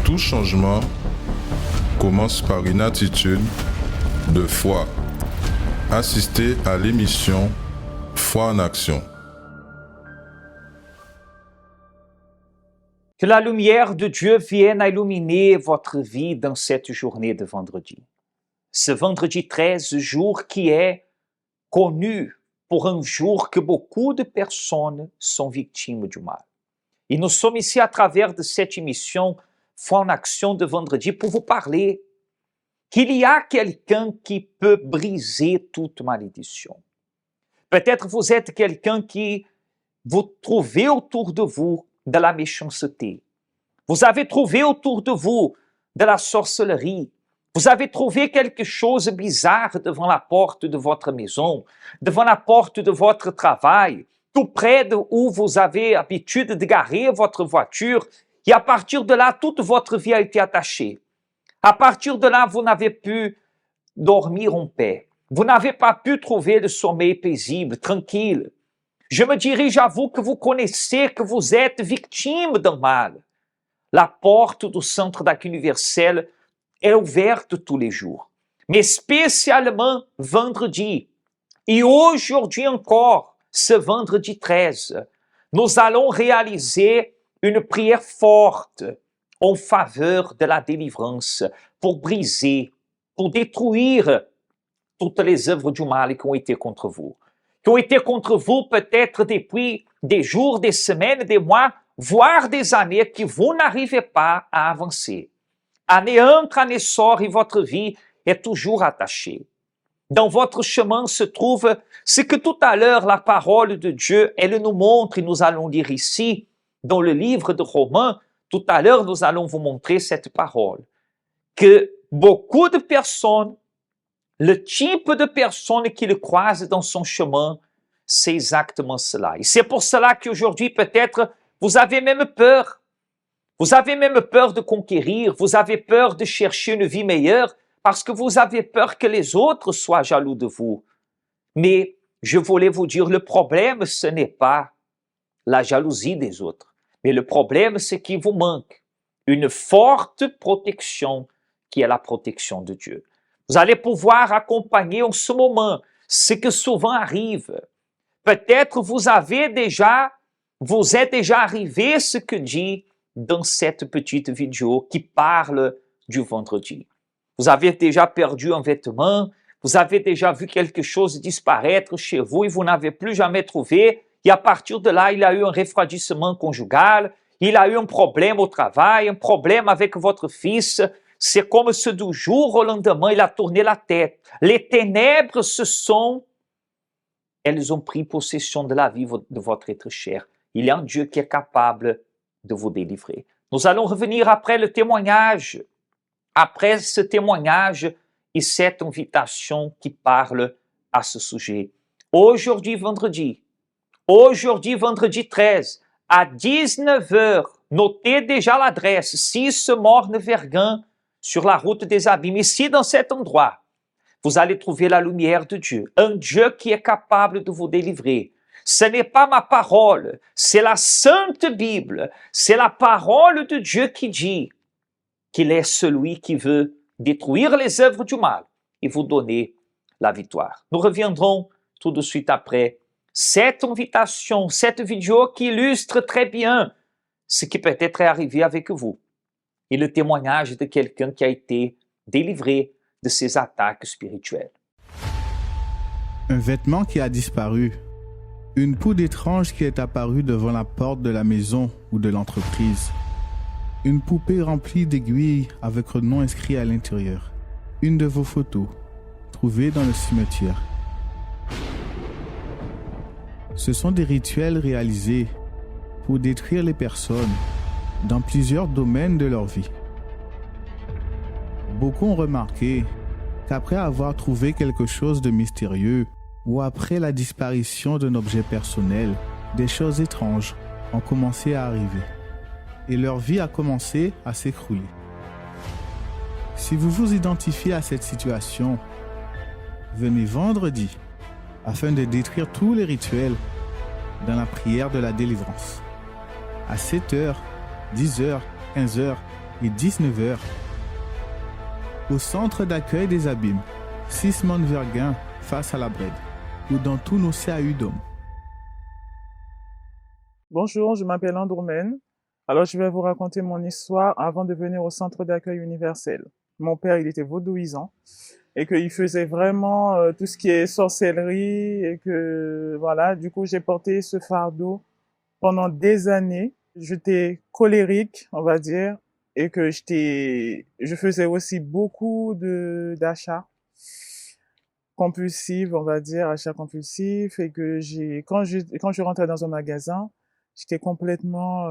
Tout changement commence par une attitude de foi. Assistez à l'émission Foi en action. Que la lumière de Dieu vienne à illuminer votre vie dans cette journée de vendredi. Ce vendredi 13, jour qui est connu pour un jour que beaucoup de personnes sont victimes du mal. Et nous sommes ici à travers de cette émission Foi en action de vendredi pour vous parler qu'il y a quelqu'un qui peut briser toute malédiction. Peut-être vous êtes quelqu'un qui vous trouvez autour de vous de la méchanceté. Vous avez trouvé autour de vous de la sorcellerie. Vous avez trouvé quelque chose de bizarre devant la porte de votre maison, devant la porte de votre travail, tout près de où vous avez l'habitude de garer votre voiture. Et à partir de là, toute votre vie a été attachée. À partir de là, vous n'avez pu dormir en paix. Vous n'avez pas pu trouver le sommeil paisible, tranquille. Je me dirige à vous que vous connaissez que vous êtes victime d'un mal. La porte du Centre d'Accueil Universel est ouverte tous les jours, mais spécialement vendredi. Et aujourd'hui encore, ce vendredi 13, nous allons réaliser une prière forte en faveur de la délivrance pour briser, pour détruire toutes les œuvres du mal qui ont été contre vous. Qui ont été contre vous peut-être depuis des jours, des semaines, des mois, voire des années que vous n'arrivez pas à avancer. Année entre, année sort et votre vie est toujours attachée. Dans votre chemin se trouve ce que tout à l'heure la parole de Dieu, elle nous montre et nous allons lire ici dans le livre de Romains. Tout à l'heure, nous allons vous montrer cette parole. Que beaucoup de personnes, le type de personnes qu'il croise dans son chemin, c'est exactement cela. Et c'est pour cela qu'aujourd'hui, peut-être, vous avez même peur. Vous avez même peur de conquérir, vous avez peur de chercher une vie meilleure parce que vous avez peur que les autres soient jaloux de vous. Mais je voulais vous dire, le problème, ce n'est pas la jalousie des autres, mais le problème, c'est qu'il vous manque une forte protection qui est la protection de Dieu. Vous allez pouvoir accompagner en ce moment ce que souvent arrive. Peut-être vous êtes déjà arrivé ce que dit dans cette petite vidéo qui parle du vendredi. Vous avez déjà perdu un vêtement, vous avez déjà vu quelque chose disparaître chez vous et vous n'avez plus jamais trouvé. Et à partir de là, il y a eu un refroidissement conjugal, il y a eu un problème au travail, un problème avec votre fils. C'est comme si du jour au lendemain, il a tourné la tête. Les ténèbres elles ont pris possession de la vie de votre être cher. Il y a un Dieu qui est capable de vous délivrer. Nous allons revenir après le témoignage, après ce témoignage et cette invitation qui parle à ce sujet. Aujourd'hui, vendredi 13, à 19h, notez déjà l'adresse, 6 Morne-Vergin, sur la route des Abîmes. Ici, dans cet endroit, vous allez trouver la lumière de Dieu, un Dieu qui est capable de vous délivrer. Ce n'est pas ma parole, c'est la Sainte Bible, c'est la parole de Dieu qui dit qu'il est celui qui veut détruire les œuvres du mal et vous donner la victoire. Nous reviendrons tout de suite après cette invitation, cette vidéo qui illustre très bien ce qui peut-être est arrivé avec vous et le témoignage de quelqu'un qui a été délivré de ces attaques spirituelles. Un vêtement qui a disparu. Une poudre étrange qui est apparue devant la porte de la maison ou de l'entreprise. Une poupée remplie d'aiguilles avec un nom inscrit à l'intérieur. Une de vos photos, trouvée dans le cimetière. Ce sont des rituels réalisés pour détruire les personnes dans plusieurs domaines de leur vie. Beaucoup ont remarqué qu'après avoir trouvé quelque chose de mystérieux ou après la disparition d'un objet personnel, des choses étranges ont commencé à arriver et leur vie a commencé à s'écrouler. Si vous vous identifiez à cette situation, venez vendredi afin de détruire tous les rituels dans la prière de la délivrance. À 7h, 10h, 15h et 19 heures. Au centre d'accueil des Abîmes, Sisman-Verguin, face à la Brède, ou dans tous nos CAU d'hommes. Bonjour, je m'appelle Andromène. Alors, je vais vous raconter mon histoire avant de venir au centre d'accueil universel. Mon père, il était vaudouisant et qu'il faisait vraiment tout ce qui est sorcellerie et que, voilà, du coup, j'ai porté ce fardeau pendant des années. J'étais colérique, on va dire, et que je faisais aussi beaucoup d'achats compulsifs, on va dire, achats compulsifs, et que quand je rentrais dans un magasin, j'étais complètement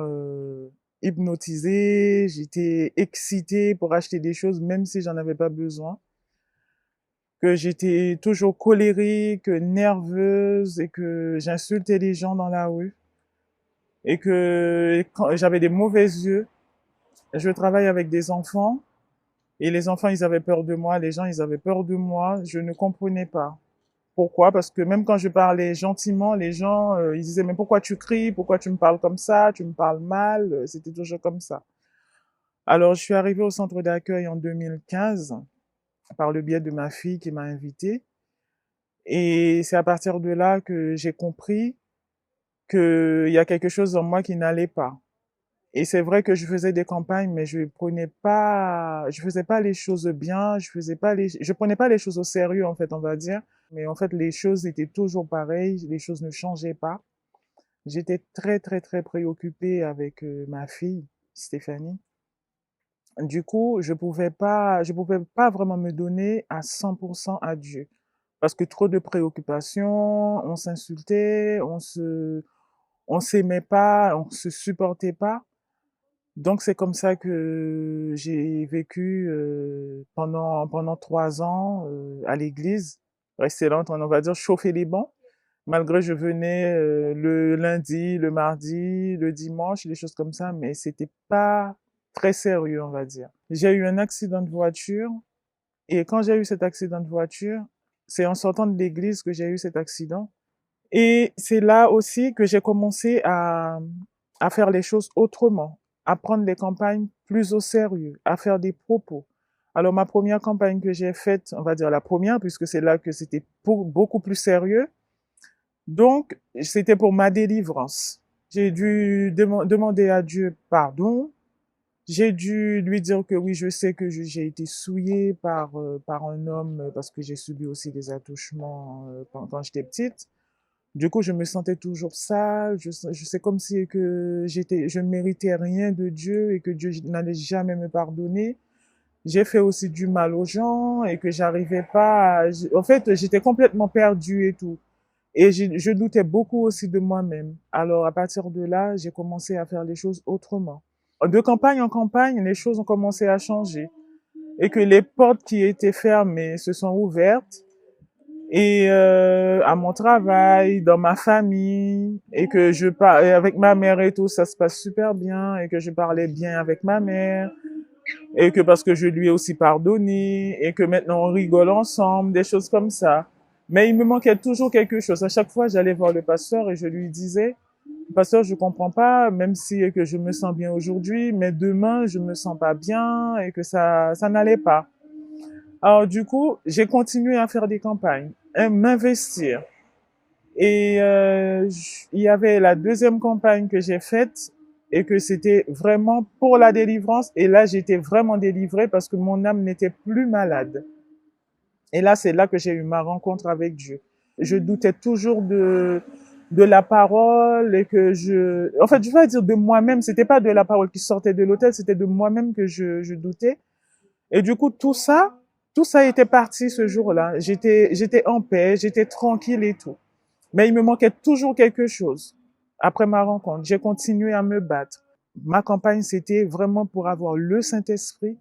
hypnotisée, j'étais excitée pour acheter des choses même si j'en avais pas besoin, que j'étais toujours colérique, nerveuse et que j'insultais les gens dans la rue et que quand j'avais des mauvais yeux. Je travaille avec des enfants et les enfants, ils avaient peur de moi, les gens, ils avaient peur de moi, je ne comprenais pas. Pourquoi? Parce que même quand je parlais gentiment, les gens, ils disaient, mais pourquoi tu cries? Pourquoi tu me parles comme ça? Tu me parles mal? C'était toujours comme ça. Alors, je suis arrivée au centre d'accueil en 2015 par le biais de ma fille qui m'a invitée. Et c'est à partir de là que j'ai compris qu'il y a quelque chose en moi qui n'allait pas. Et c'est vrai que je faisais des campagnes, mais je faisais pas les choses bien, je prenais pas les choses au sérieux, en fait, on va dire. Mais en fait, les choses étaient toujours pareilles, les choses ne changeaient pas. J'étais très, très, très préoccupée avec ma fille, Stéphanie. Du coup, je pouvais pas vraiment me donner à 100% à Dieu. Parce que trop de préoccupations, on s'insultait, on s'aimait pas, on se supportait pas. Donc c'est comme ça que j'ai vécu pendant 3 ans à l'église, rester là, on va dire chauffer les bancs. Malgré je venais le lundi, le mardi, le dimanche, des choses comme ça, mais c'était pas très sérieux, on va dire. J'ai eu un accident de voiture et quand j'ai eu cet accident de voiture, c'est en sortant de l'église que j'ai eu cet accident. Et c'est là aussi que j'ai commencé à faire les choses autrement, à prendre les campagnes plus au sérieux, à faire des propos. Alors ma première campagne que j'ai faite, on va dire la première, puisque c'est là que c'était beaucoup plus sérieux, donc c'était pour ma délivrance. J'ai dû demander à Dieu pardon. J'ai dû lui dire que oui, je sais que j'ai été souillée par un homme parce que j'ai subi aussi des attouchements quand j'étais petite. Du coup, je me sentais toujours sale. Je sais comme si que je ne méritais rien de Dieu et que Dieu n'allait jamais me pardonner. J'ai fait aussi du mal aux gens et que j'arrivais pas en fait, j'étais complètement perdue et tout. Et je doutais beaucoup aussi de moi-même. Alors, à partir de là, j'ai commencé à faire les choses autrement. De campagne en campagne, les choses ont commencé à changer. Et que les portes qui étaient fermées se sont ouvertes. Et à mon travail, dans ma famille, et que avec ma mère et tout, ça se passe super bien, et que je parlais bien avec ma mère, et que parce que je lui ai aussi pardonné, et que maintenant on rigole ensemble, des choses comme ça. Mais il me manquait toujours quelque chose. À chaque fois, j'allais voir le pasteur et je lui disais, pasteur, je comprends pas, même si que je me sens bien aujourd'hui, mais demain, je me sens pas bien et que ça n'allait pas. Alors du coup, j'ai continué à faire des campagnes, à m'investir. Et il y avait la deuxième campagne que j'ai faite et que c'était vraiment pour la délivrance. Et là, j'étais vraiment délivrée parce que mon âme n'était plus malade. Et là, c'est là que j'ai eu ma rencontre avec Dieu. Je doutais toujours de la parole et que en fait, je vais dire de moi-même. C'était pas de la parole qui sortait de l'autel, c'était de moi-même que je doutais. Et du coup, tout ça était parti ce jour-là. J'étais en paix, j'étais tranquille et tout. Mais il me manquait toujours quelque chose. Après ma rencontre, j'ai continué à me battre. Ma campagne, c'était vraiment pour avoir le Saint-Esprit.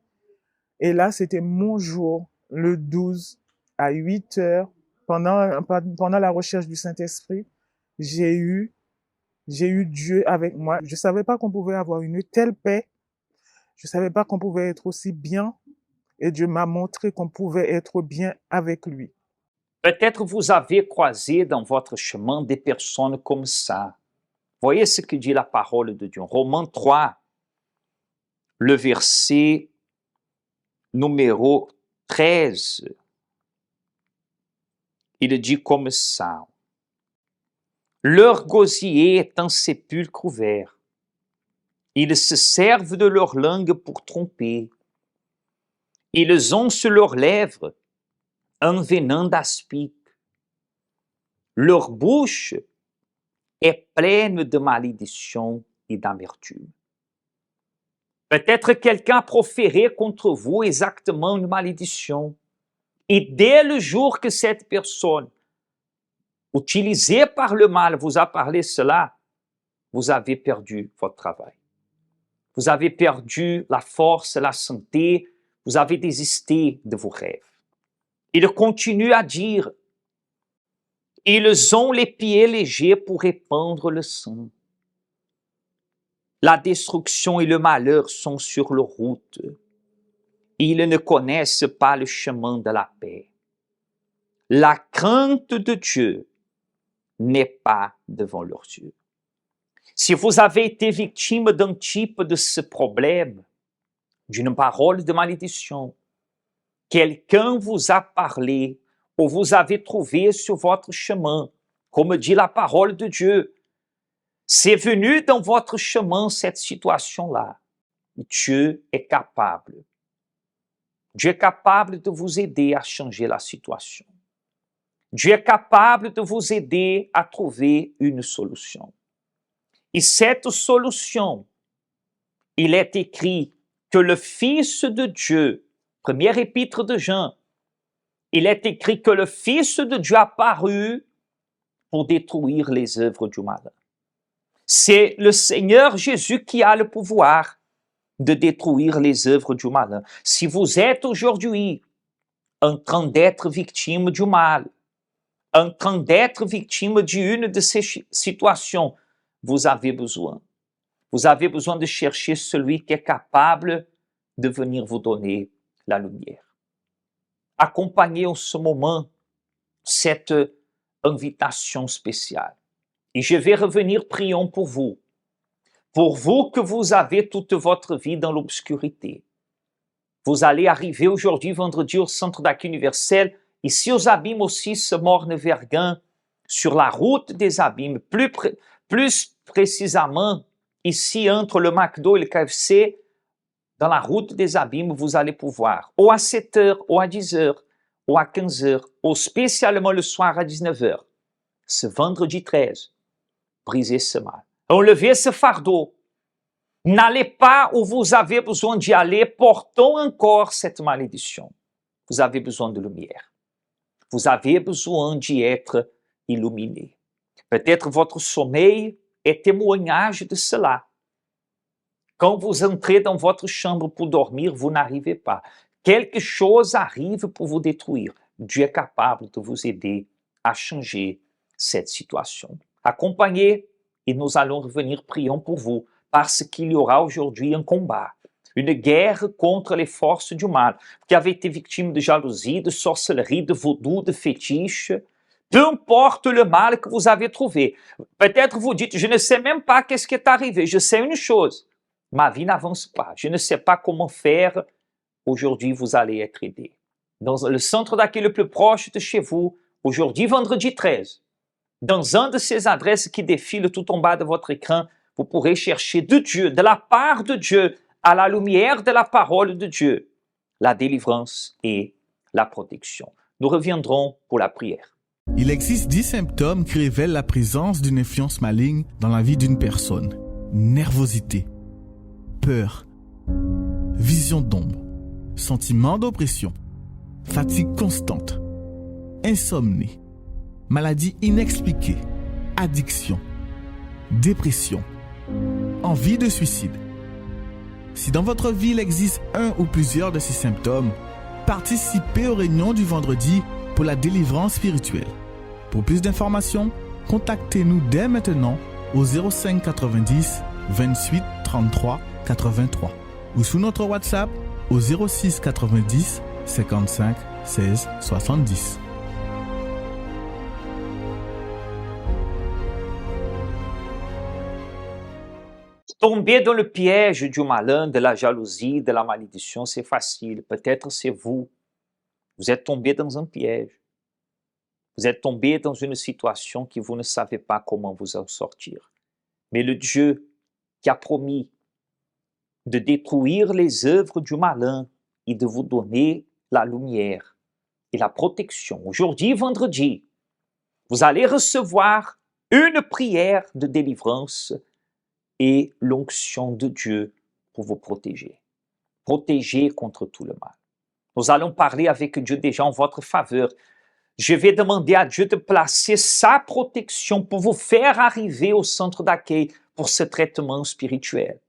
Et là, c'était mon jour, le 12 à 8 heures, pendant la recherche du Saint-Esprit. J'ai eu Dieu avec moi. Je savais pas qu'on pouvait avoir une telle paix. Je savais pas qu'on pouvait être aussi bien. Et Dieu m'a montré qu'on pouvait être bien avec lui. Peut-être vous avez croisé dans votre chemin des personnes comme ça. Voyez ce que dit la parole de Dieu. Romains 3, le verset numéro 13. Il dit comme ça. Leur gosier est un sépulcre ouvert. Ils se servent de leur langue pour tromper. Ils ont sur leurs lèvres un venin d'aspic. Leur bouche est pleine de malédiction et d'amertume. Peut-être quelqu'un a proféré contre vous exactement une malédiction. Et dès le jour que cette personne, utilisée par le mal, vous a parlé cela, vous avez perdu votre travail. Vous avez perdu la force, la santé, vous avez désisté de vos rêves. Il continue à dire, ils ont les pieds légers pour répandre le sang. La destruction et le malheur sont sur leur route. Ils ne connaissent pas le chemin de la paix. La crainte de Dieu n'est pas devant leurs yeux. Si vous avez été victime d'un type de ce problème, d'une parole de malédiction, quelqu'un vous a parlé ou vous avez trouvé sur votre chemin, comme dit la parole de Dieu, c'est venu dans votre chemin cette situation-là. Dieu est capable. Dieu est capable de vous aider à changer la situation. Dieu est capable de vous aider à trouver une solution. Et cette solution, il est écrit que le Fils de Dieu, première épître de Jean, il est écrit que le Fils de Dieu a paru pour détruire les œuvres du mal. C'est le Seigneur Jésus qui a le pouvoir de détruire les œuvres du mal. Si vous êtes aujourd'hui en train d'être victime du mal, en train d'être victime d'une de ces situations, vous avez besoin de chercher celui qui est capable de venir vous donner la lumière. Accompagnez en ce moment cette invitation spéciale. Et je vais revenir, prions pour vous que vous avez toute votre vie dans l'obscurité. Vous allez arriver aujourd'hui, vendredi, au centre d'accueil universel, ici aux Abîmes aussi, ce Morne-Vergin, sur la route des Abîmes, plus précisément, ici entre le McDo et le KFC, dans la route des Abîmes, vous allez pouvoir, ou à 7h, ou à 10h, ou à 15h, ou spécialement le soir à 19h, ce vendredi 13, briser ce mal. Enlevez ce fardeau. N'allez pas où vous avez besoin d'y aller, portons encore cette malédiction. Vous avez besoin de lumière. Vous avez besoin d'y être illuminé. Peut-être votre sommeil est témoignage de cela. Quand vous entrez dans votre chambre pour dormir, vous n'arrivez pas. Quelque chose arrive pour vous détruire. Dieu est capable de vous aider à changer cette situation. Accompagnez et nous allons revenir, prions pour vous, parce qu'il y aura aujourd'hui un combat, une guerre contre les forces du mal, qui avez été victime de jalousie, de sorcellerie, de vaudou, de fétiche. Peu importe le mal que vous avez trouvé. Peut-être vous dites, je ne sais même pas qu'est-ce qui est arrivé. Je sais une chose, ma vie n'avance pas. Je ne sais pas comment faire. Aujourd'hui, vous allez être aidé. Dans le centre d'accueil le plus proche de chez vous, aujourd'hui, vendredi 13, dans un de ces adresses qui défilent tout en bas de votre écran, vous pourrez chercher de Dieu, de la part de Dieu, à la lumière de la parole de Dieu, la délivrance et la protection. Nous reviendrons pour la prière. Il existe 10 symptômes qui révèlent la présence d'une influence maligne dans la vie d'une personne. Nervosité, peur, vision d'ombre, sentiment d'oppression, fatigue constante, insomnie, maladie inexpliquée, addiction, dépression, envie de suicide. Si dans votre vie il existe un ou plusieurs de ces symptômes, participez aux réunions du vendredi pour la délivrance spirituelle. Pour plus d'informations, contactez-nous dès maintenant au 05 90 28 33 83 ou sous notre WhatsApp au 06 90 55 16 70. Tomber dans le piège du malin, de la jalousie, de la malédiction, c'est facile. Peut-être c'est vous. Vous êtes tombé dans un piège. Vous êtes tombé dans une situation que vous ne savez pas comment vous en sortir. Mais le Dieu qui a promis de détruire les œuvres du malin et de vous donner la lumière et la protection. Aujourd'hui, vendredi, vous allez recevoir une prière de délivrance et l'onction de Dieu pour vous protéger. Protéger contre tout le mal. Nous allons parler avec Dieu déjà en votre faveur. Je vais demander à Dieu de placer sa protection pour vous faire arriver au centre d'accueil pour ce traitement spirituel,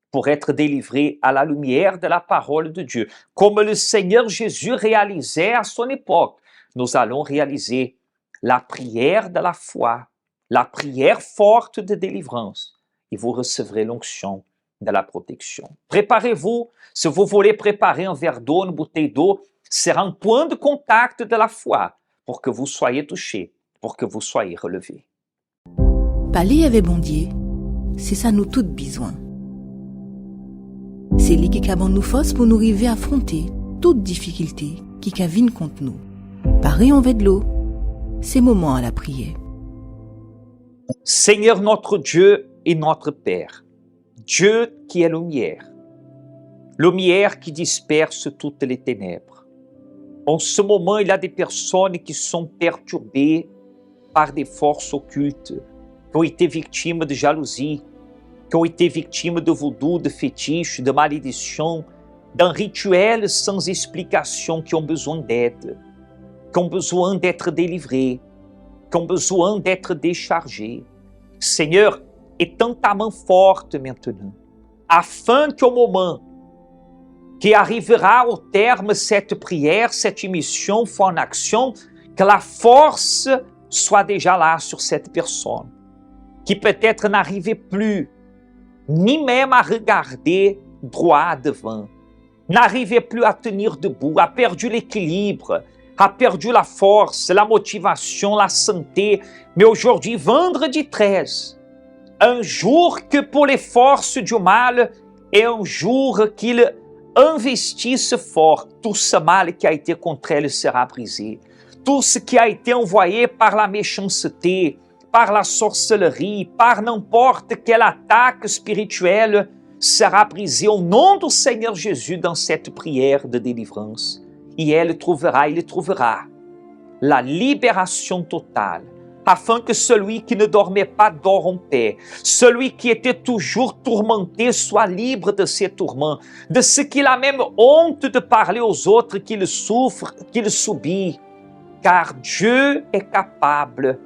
pour être délivré à la lumière de la parole de Dieu. Comme le Seigneur Jésus réalisait à son époque, nous allons réaliser la prière de la foi, la prière forte de délivrance, et vous recevrez l'onction de la protection. Préparez-vous, si vous voulez préparer un verre d'eau, une bouteille d'eau, sera un point de contact de la foi pour que vous soyez touchés, pour que vous soyez relevés. Parler avec bon Dieu, c'est ça nous toutes besoin. C'est lui qui a nous force pour nous arriver à affronter toute difficulté qui viennent contre nous. Pareil en de l'eau, c'est moment à la prière. Seigneur notre Dieu et notre Père, Dieu qui est lumière qui disperse toutes les ténèbres. En ce moment, il y a des personnes qui sont perturbées par des forces occultes, qui ont été victimes de jalousie, qui ont été victimes de voodoo, de fétiche, de malédiction, d'un rituel sans explication, qui ont besoin d'aide, qui ont besoin d'être délivrés, qui ont besoin d'être déchargés. Seigneur, étends ta main forte maintenant, afin qu'au moment qui arrivera au terme cette prière, cette émission, foi en action, que la force soit déjà là sur cette personne, qui peut-être n'arrivait plus ni même à regarder droit devant, n'arrivait plus à tenir debout, a perdu l'équilibre, a perdu la force, la motivation, la santé. Mais aujourd'hui, vendredi 13, un jour que pour les forces du mal est un jour qu'il investisse fort. Tout ce mal qui a été contre elle sera brisé. Tout ce qui a été envoyé par la méchanceté, par la sorcellerie, par n'importe quelle attaque spirituelle sera brisé au nom du Seigneur Jésus dans cette prière de délivrance. Et il trouvera la libération totale, afin que celui qui ne dormait pas dort en paix, celui qui était toujours tourmenté soit libre de ses tourments, de ce qu'il a même honte de parler aux autres qu'il souffre, qu'il subit, car Dieu est capable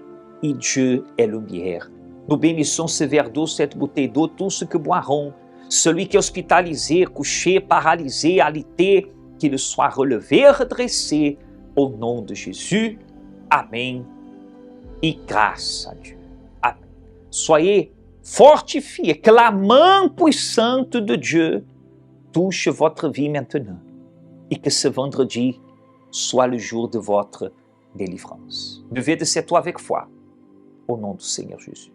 et Dieu est lumière. Nous bénissons ce verre d'eau, cette bouteille d'eau, tout ce que boiront, celui qui est hospitalisé, couché, paralysé, alité, qu'il soit relevé, redressé, au nom de Jésus. Amen. Et grâce à Dieu. Amen. Soyez fortifiés, que la main puissante de Dieu touche votre vie maintenant et que ce vendredi soit le jour de votre délivrance. Buvez de cette eau avec foi, au nom du Seigneur Jésus.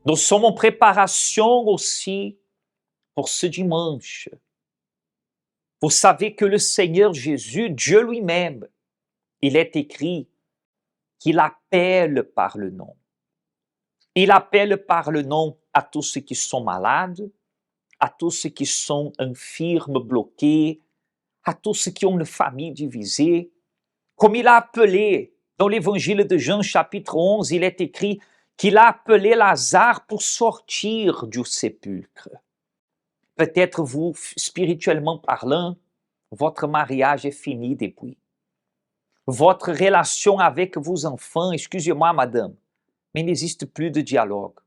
Nous sommes en préparation aussi pour ce dimanche. Vous savez que le Seigneur Jésus, Dieu lui-même, il est écrit qu'il appelle par le nom. Il appelle par le nom à tous ceux qui sont malades, à tous ceux qui sont infirmes, bloqués, à tous ceux qui ont une famille divisée. Comme il a appelé dans l'évangile de Jean chapitre 11, il est écrit qu'il a appelé Lazare pour sortir du sépulcre. Peut-être vous, spirituellement parlant, votre mariage est fini depuis. Votre relation avec vos enfants, excusez-moi madame, mais il n'existe plus de dialogue.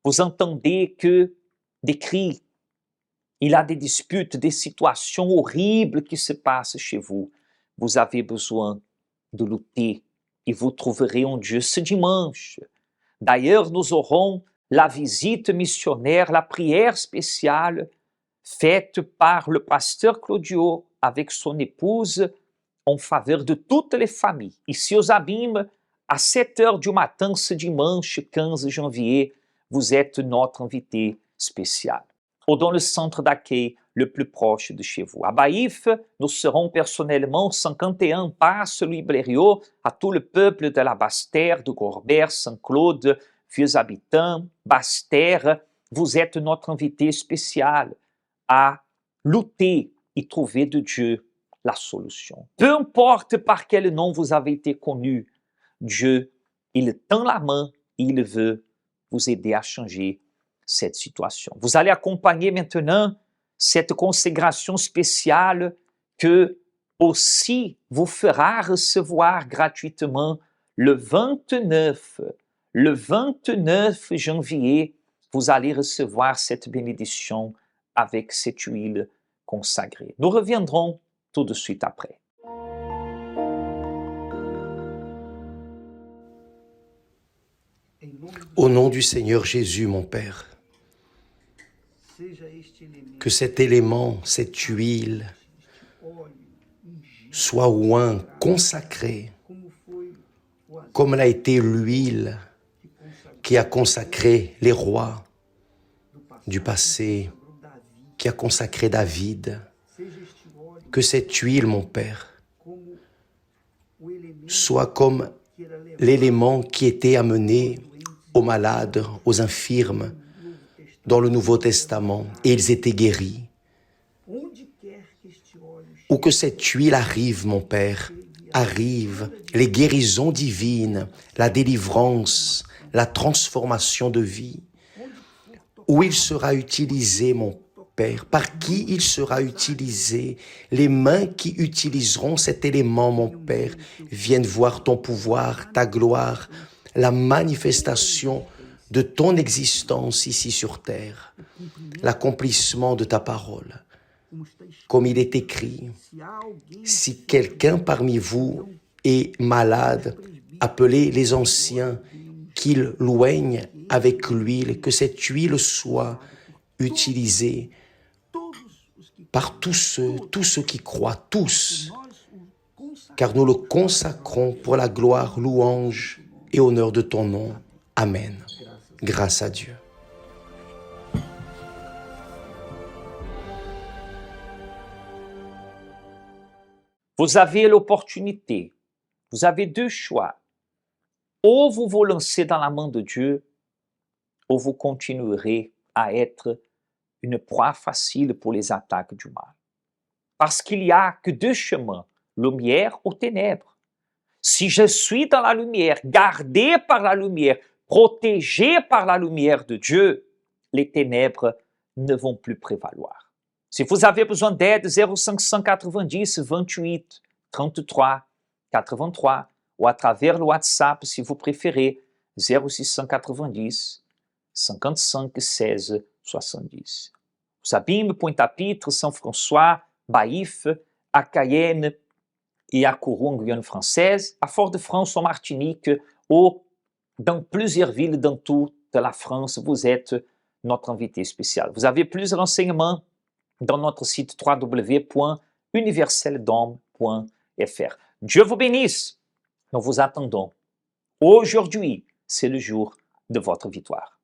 Vous entendez que des cris, il y a des disputes, des situations horribles qui se passent chez vous. Vous avez besoin de lutter et vous trouverez en Dieu ce dimanche. D'ailleurs, nous aurons la visite missionnaire, la prière spéciale faite par le pasteur Claudio avec son épouse en faveur de toutes les familles. Ici aux Abîmes, à 7 heures du matin ce dimanche 15 janvier, vous êtes notre invité spécial. Ou dans le centre d'accueil le plus proche de chez vous. À Baïf, nous serons personnellement 51 Passe Louis Blériot à tout le peuple de la Basse-Terre, de Gorbert, Saint-Claude, vieux habitants, Basse-Terre. Vous êtes notre invité spécial à lutter et trouver de Dieu la solution. Peu importe par quel nom vous avez été connu, Dieu, il tend la main et il veut vous aider à changer cette situation. Vous allez accompagner maintenant cette consécration spéciale que aussi vous fera recevoir gratuitement le 29 janvier. Vous allez recevoir cette bénédiction avec cette huile consacrée. Nous reviendrons tout de suite après. Au nom du Seigneur Jésus, mon Père, que cet élément, cette huile, soit oint, consacré, comme l'a été l'huile qui a consacré les rois du passé, qui a consacré David. Que cette huile, mon Père, soit comme l'élément qui était amené aux malades, aux infirmes, dans le Nouveau Testament, et ils étaient guéris. Où que cette huile arrive, mon Père, arrive les guérisons divines, la délivrance, la transformation de vie. Où il sera utilisé, mon Père, par qui il sera utilisé, les mains qui utiliseront cet élément, mon Père, viennent voir ton pouvoir, ta gloire, la manifestation de ton existence ici sur terre, l'accomplissement de ta parole. Comme il est écrit, si quelqu'un parmi vous est malade, appelez les anciens, qu'ils l'oignent avec l'huile, que cette huile soit utilisée par tous ceux qui croient, tous, car nous le consacrons pour la gloire, louange et honneur de ton nom. Amen. Grâce à Dieu. Vous avez l'opportunité, vous avez deux choix. Ou vous vous lancez dans la main de Dieu, ou vous continuerez à être une proie facile pour les attaques du mal. Parce qu'il n'y a que deux chemins, lumière ou ténèbres. Si je suis dans la lumière, gardé par la lumière, protégé par la lumière de Dieu, les ténèbres ne vont plus prévaloir. Si vous avez besoin d'aide, 0590 28 33 83 ou à travers le WhatsApp, si vous préférez, 0690 55 16 70. Sabine, Pointe-à-Pitre, Saint-François, Baïf, à Cayenne et à Kourou, en Guyane française, à Fort-de-France, en Martinique, ou dans plusieurs villes dans toute la France, vous êtes notre invité spécial. Vous avez plus de renseignements dans notre site www.universeldom.fr. Dieu vous bénisse. Nous vous attendons. Aujourd'hui, c'est le jour de votre victoire.